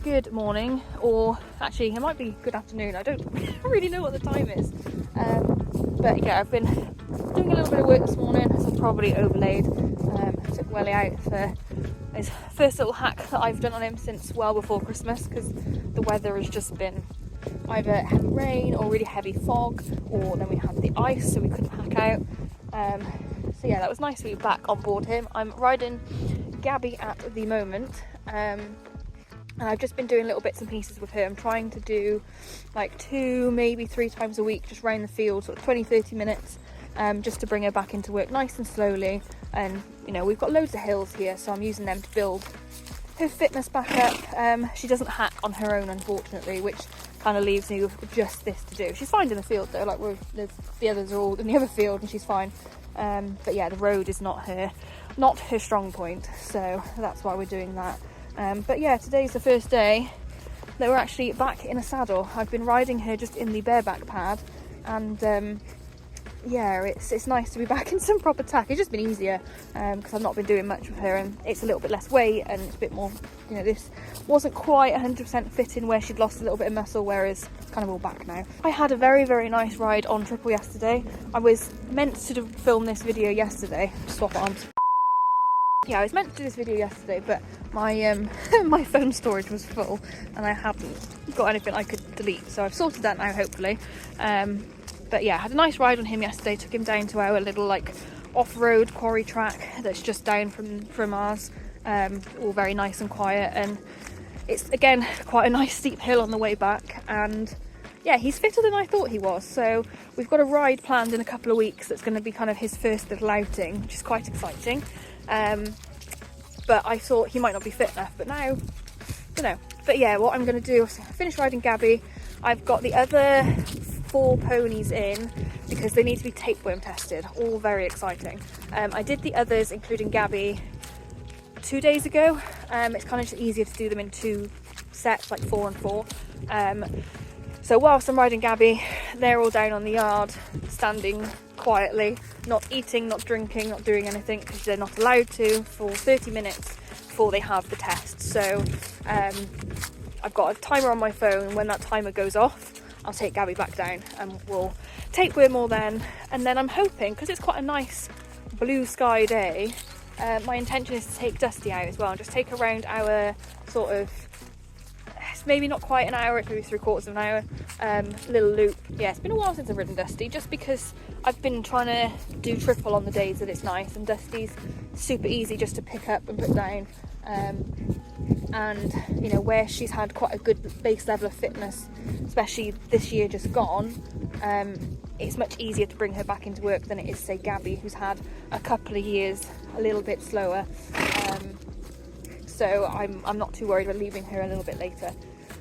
Good morning, or actually it might be good afternoon. I don't really know what the time is, but yeah, I've been doing a little bit of work this morning, so I'm probably overlaid. Took Welly out for his first little hack that I've done on him since well before Christmas, because the weather has just been either heavy rain or really heavy fog, or then we had the ice so we couldn't hack out. So yeah, that was nice to be back on board him. I'm riding Gabby at the moment, and I've just been doing little bits and pieces with her. I'm trying to do like 2, maybe 3 times a week, just round the field, sort of 20-30 minutes, just to bring her back into work nice and slowly. And you know, we've got loads of hills here, so I'm using them to build her fitness back up. She doesn't hack on her own, unfortunately, which kind of leaves me with just this to do. She's fine in the field though, like the others are all in the other field and she's fine. But yeah, the road is not her strong point, so that's why we're doing that. But yeah, today's the first day that we're actually back in a saddle. I've been riding her just in the bareback pad, and yeah, it's nice to be back in some proper tack. It's just been easier because I've not been doing much with her, and it's a little bit less weight and it's a bit more, you know, this wasn't quite 100% fitting where she'd lost a little bit of muscle, whereas it's kind of all back now. I had a very, very nice ride on Triple yesterday. I was meant to film this video yesterday. Swap arms. Yeah, I was meant to do this video yesterday, but my my phone storage was full and I hadn't got anything I could delete, so I've sorted that now, hopefully. But yeah, I had a nice ride on him yesterday. Took him down to our little like off-road quarry track that's just down from ours, all very nice and quiet, and it's again quite a nice steep hill on the way back. And yeah, he's fitter than I thought he was, so we've got a ride planned in a couple of weeks that's going to be kind of his first little outing, which is quite exciting. But I thought he might not be fit enough, but now, you know. But yeah, what I'm going to do is finish riding Gabby. I've got the other 4 ponies in because they need to be tapeworm tested, all very exciting. I did the others, including Gabby, 2 days ago. It's kind of just easier to do them in 2 sets, like 4 and 4. So whilst I'm riding Gabby, they're all down on the yard, standing quietly, not eating, not drinking, not doing anything, because they're not allowed to, for 30 minutes before they have the test. So I've got a timer on my phone. When that timer goes off, I'll take Gabby back down and we'll tapeworm all then. And then I'm hoping, because it's quite a nice blue sky day, my intention is to take Dusty out as well and just take her around our sort of, it's maybe not quite an hour, it's maybe 3/4 of an hour, little loop. Yeah, it's been a while since I've ridden Dusty, just because I've been trying to do triple on the days that it's nice, and Dusty's super easy just to pick up and put down. And you know, where she's had quite a good base level of fitness, especially this year just gone, it's much easier to bring her back into work than it is, say, Gabby, who's had a couple of years a little bit slower. So I'm not too worried about leaving her a little bit later.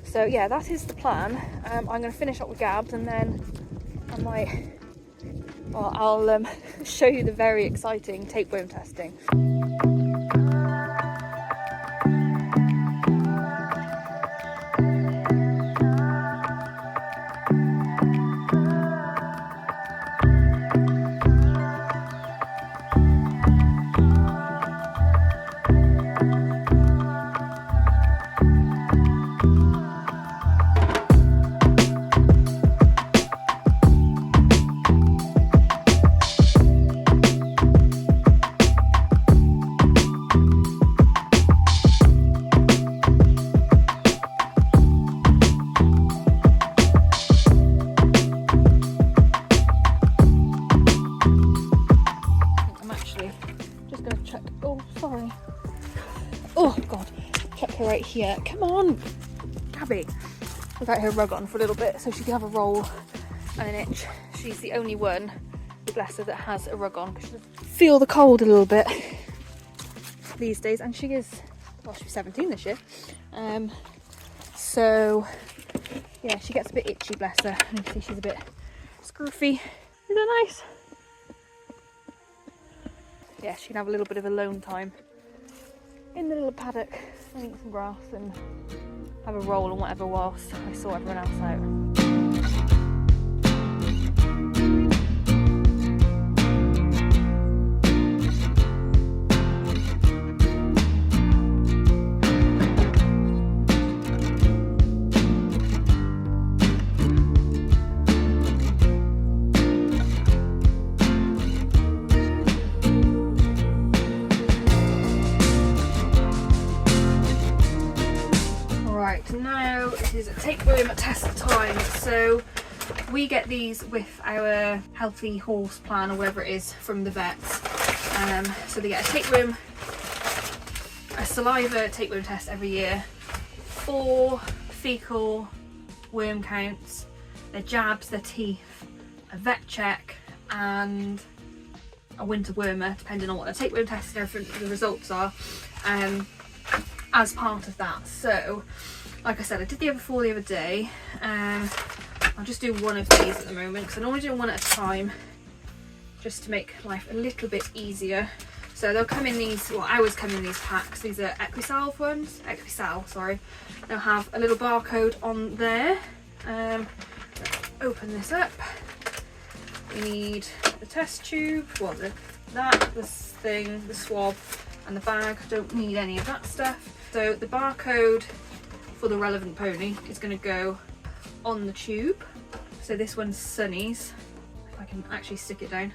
So yeah, that is the plan. I'm going to finish up with Gabs, and then I might, well, I'll show you the very exciting tapeworm testing. Right here, come on Gabby, without her rug on for a little bit so she can have a roll and an itch. She's the only one, bless her, that has a rug on because she doesn't feel the cold a little bit these days, and she is, well, she's 17 this year, so yeah, she gets a bit itchy, bless her, and you can see she's a bit scruffy. Isn't that nice? Yeah, she can have a little bit of alone time in the little paddock and eat some grass and have a roll and whatever whilst I sort everyone else out. Right, now it is tapeworm test time. So we get these with our healthy horse plan or whatever it is from the vets. So they get a tapeworm, a saliva tapeworm test every year, 4 fecal worm counts, their jabs, their teeth, a vet check, and a winter wormer, depending on what the tapeworm test and everything the results are, as part of that. So like I said, I did the other 4 the other day. I'll just do one of these at the moment because I normally do one at a time just to make life a little bit easier. So they'll come in these, well, ours come in these packs. These are Equisalve ones, sorry. They'll have a little barcode on there. Open this up. We need the test tube, well, this thing, the swab, and the bag. Don't need any of that stuff. So the barcode for the relevant pony is going to go on the tube. So this one's Sunny's, if I can actually stick it down.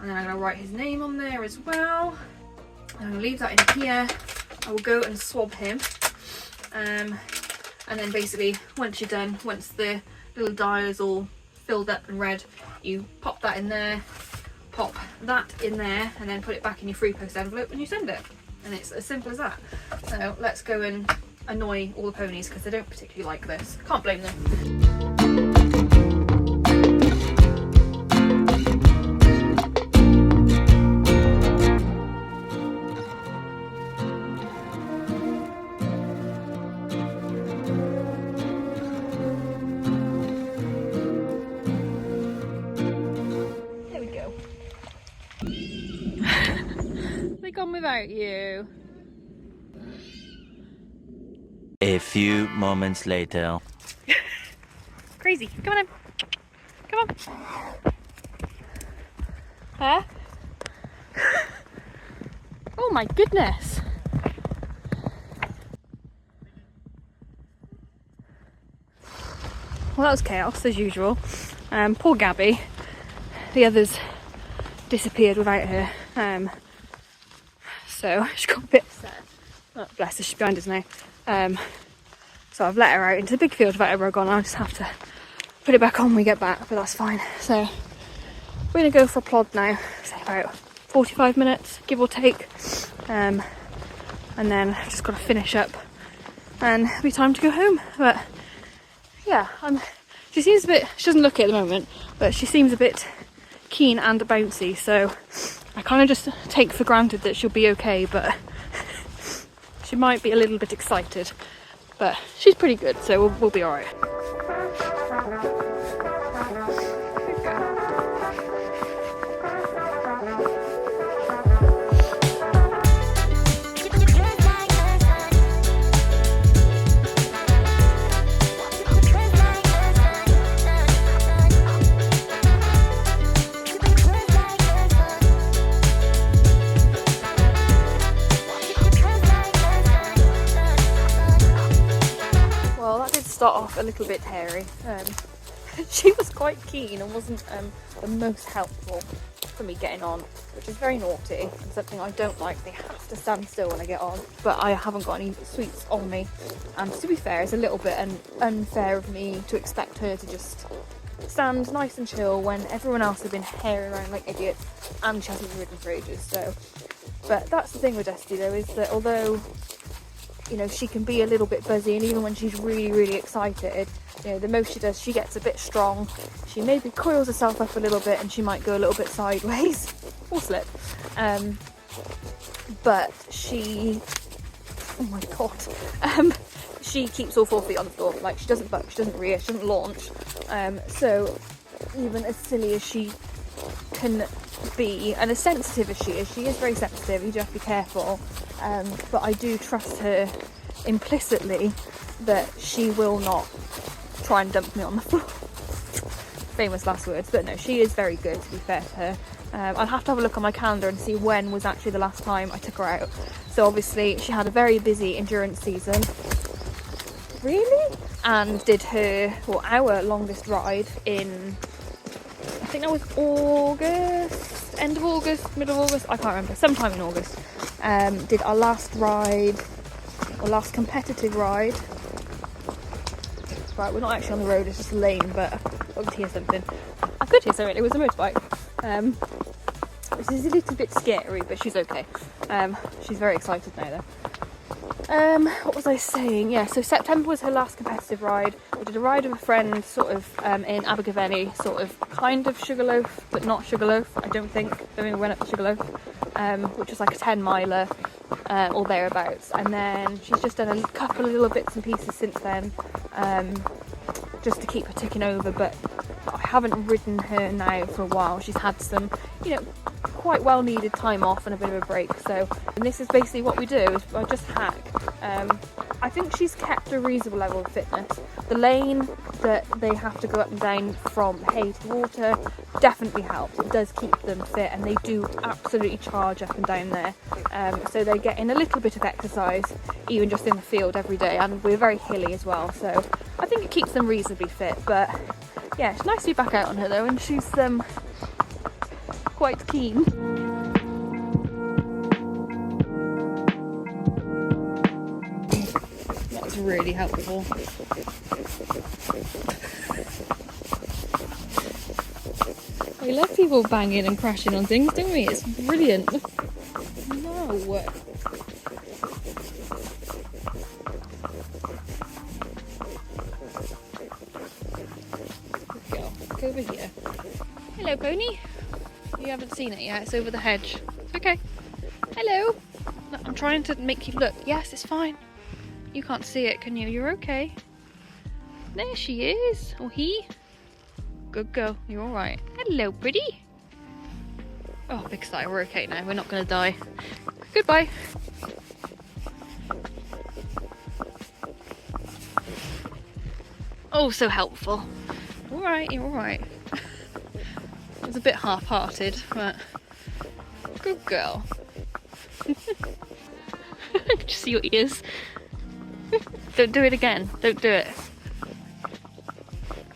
And then I'm going to write his name on there as well. I'm going to leave that in here. I will go and swab him. And then basically once you're done, once the little dial is all filled up and red, you pop that in there, pop that in there, and then put it back in your free post envelope and you send it. And it's as simple as that. So let's go and annoy all the ponies because they don't particularly like this. Can't blame them. There we go. They gone without you. A few moments later. Crazy. Come on in. Come on. Huh? Oh my goodness. Well, that was chaos as usual. Poor Gabby. The others disappeared without her. So she got a bit upset. Oh, bless her, she's behind us now. So I've let her out into the big field without her gone. I'll just have to put it back on when we get back, but that's fine. So we're gonna go for a plod now, say about 45 minutes, give or take. And then I've just got to finish up and it'll be time to go home. But yeah, she seems a bit, she doesn't look it at the moment, but she seems a bit keen and bouncy. So I kind of just take for granted that she'll be okay, but she might be a little bit excited. But she's pretty good, so we'll be alright. Start off a little bit hairy. She was quite keen and wasn't the most helpful for me getting on, which is very naughty and something I don't like. They have to stand still when I get on, but I haven't got any sweets on me, and to be fair, it's a little bit unfair of me to expect her to just stand nice and chill when everyone else has been hairing around like idiots and she hasn't ridden for ages. So, but that's the thing with Dusty though, is that although, you know, she can be a little bit buzzy, and even when she's really, really excited, you know, the most she does, she gets a bit strong. She maybe coils herself up a little bit and she might go a little bit sideways or slip. But she, oh my god, she keeps all 4 feet on the floor. Like, she doesn't buck, she doesn't rear, she doesn't launch. So even as silly as she can be, and as sensitive as she is very sensitive. You do have to be careful. But I do trust her implicitly that she will not try and dump me on the floor. Famous last words. But no, she is very good, to be fair to her. I'll have to have a look on my calendar and see when was actually the last time I took her out. So obviously she had a very busy endurance season. Really? And did our longest ride in, I think that was August, end of August, middle of August, I can't remember, sometime in August. Did our last ride, or last competitive ride, motorbike. We're not actually on the road, it's just a lane, but I could hear something. I could hear something, it was a motorbike. Which is a little bit scary, but she's okay. She's very excited now though. What was I saying? Yeah, so September was her last competitive ride. We did a ride with a friend, sort of in Abergavenny, sort of kind of Sugarloaf, but not Sugarloaf, I don't think. I think we went up to Sugarloaf, which was like a 10 miler or thereabouts. And then she's just done a couple of little bits and pieces since then, just to keep her ticking over. But I haven't ridden her now for a while. She's had some, you know, quite well needed time off and a bit of a break. So, and this is basically what we do, is I just hack. I think she's kept a reasonable level of fitness. The lane that they have to go up and down from hay to the water definitely helps. It does keep them fit, and they do absolutely charge up and down there. So they get in a little bit of exercise, even just in the field every day, and we're very hilly as well, so I think it keeps them reasonably fit. But yeah, it's nice to be back out on her though, and she's quite keen. That was really helpful. We love people banging and crashing on things, don't we? It's brilliant. No. Go over here. Hello, pony. You haven't seen it yet. It's over the hedge. It's okay. Hello. Look, I'm trying to make you look. Yes, it's fine. You can't see it, can you? You're okay. There she is. Or he. Good girl. You're all right. Hello, pretty. Oh, big sigh. We're okay now. We're not going to die. Goodbye. Oh, so helpful. All right. You're all right. It was a bit half-hearted, but good girl. Just see your ears. Don't do it again. Don't do it.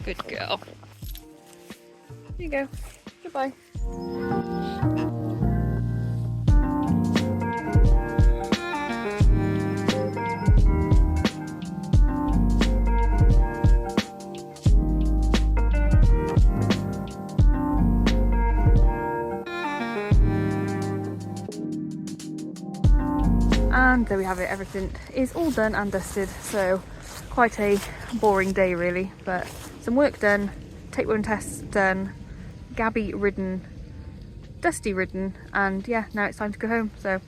Good girl. Here you go. Goodbye. And there we have it, everything is all done and dusted, so quite a boring day really, but some work done, tapeworm tests done, Gabby ridden, Dusty ridden, and yeah, now it's time to go home. So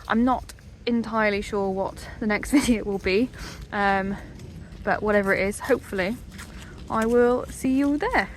I'm not entirely sure what the next video will be, but whatever it is, hopefully I will see you there.